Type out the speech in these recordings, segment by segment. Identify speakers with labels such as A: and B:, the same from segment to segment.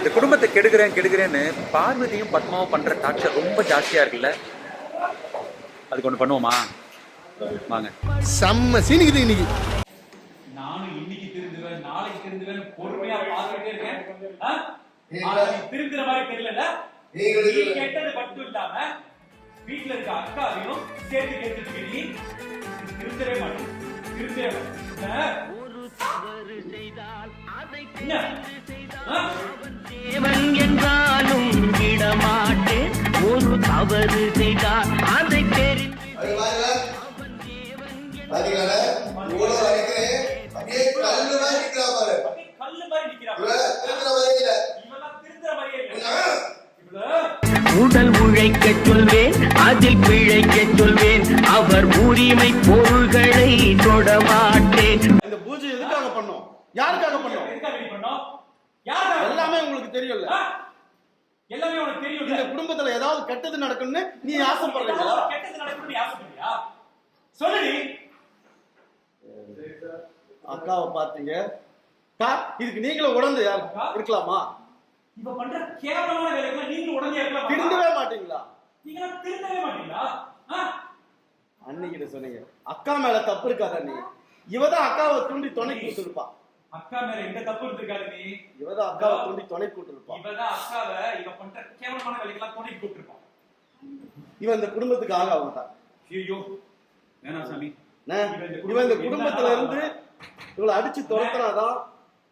A: இந்த குடும்பத்தை கெடுக்கிறேன்னு பார்வதியும் பத்மாவும் பண்ற டார்ச்சர் ரொம்ப ஜாஸ்தியா இருக்குல்ல. அதுக்கு ஒண்ணு பண்ணுவோமா? வாங்க.
B: செம்ம சீனிக்குது இன்னைக்கு.
A: நானும் இன்னைக்கு திருந்துவேன், நாளைக்கு திருந்துவேன் பொறுமையா பார்த்துட்டே இருக்கேன். திருந்துற மாதிரி தெரியல. நீ கெட்டது மட்டும் இல்லாம வீட்டுல இருக்க அக்காவையும் சேர்த்து கேட்டுட்டு நீ திருந்தவே மாட்டேன். திருந்தவே மாட்டேன்.
C: என்றாலும் விடமாட்டேன். ஒரு தவறு செய்தால் அதை தெரிந்து உடல் உழைக்க சொல்வேன், அதில் பிழைக்க சொல்வேன். அவர் உரிமை பொருள்களை தொடமாட்டேன்.
B: இந்த பூஜை எதுக்காக பண்ணோம்? யாருக்காக பண்ணோம்? எல்லாமே உங்களுக்கு தெரியும்ல.
A: எல்லாமே உனக்கு தெரியும்.
B: இந்த குடும்பத்துல ஏதாவது கெட்டது நடக்கும்னு நீ ஆசைப்படுறீங்களா?
A: கெட்டது நடக்கும்னு நீ ஆசைப்படுறியா? சொல்லுடி.
B: அக்காவை பாத்தீங்க, இதுக்கு நீங்களும் உடந்து இருக்கலாமா?
A: இப்ப பண்ற கேவலமான வேலைகளை நீங்களும் உடனே இருக்கலாம்.
B: திருந்தவே மாட்டீங்களா?
A: நீங்க திருந்தவே மாட்டீங்களா?
B: அன்னைக்கிட்ட சொன்னீங்க அக்கா மேல தப்பு இருக்காத. நீ இவதான் அக்காவை தூண்டி துணை கூட்டிருப்பா.
A: அக்கா மேல எந்த தப்பு இருக்காது. நீ
B: இவதான் அக்காவை தூண்டி துணை கூட்டிருப்பா.
A: இவதான் அக்காவை இவ பண்ற கேவலமான வேலைகள்லாம் துணை கூட்டிருப்பான்.
B: இவன் இந்த குடும்பத்துக்கு ஆக அவன்தான்.
A: ஐயோ வேணாம் சாமி.
B: இவன் இந்த குடும்பத்துல இருந்து இவளை அடிச்சு துரத்தினாதான்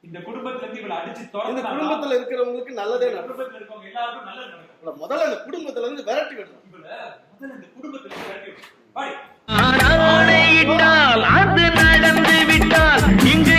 A: இந்த குடும்பத்துல இருந்து இவளை அடிச்சு
B: இந்த குடும்பத்துல இருக்கிறவங்களுக்கு நல்லதே நடக்கும்.
A: குடும்பத்துல இருக்கவங்க எல்லாருக்கும் நல்லது நடக்கும்.
B: முதல்ல இந்த குடும்பத்துல இருந்து விரட்டி விடணும்.
A: முதல்ல இந்த குடும்பத்துல இருந்து விரட்டி விடணும்.
C: அது நடந்து விட்டால் இங்கு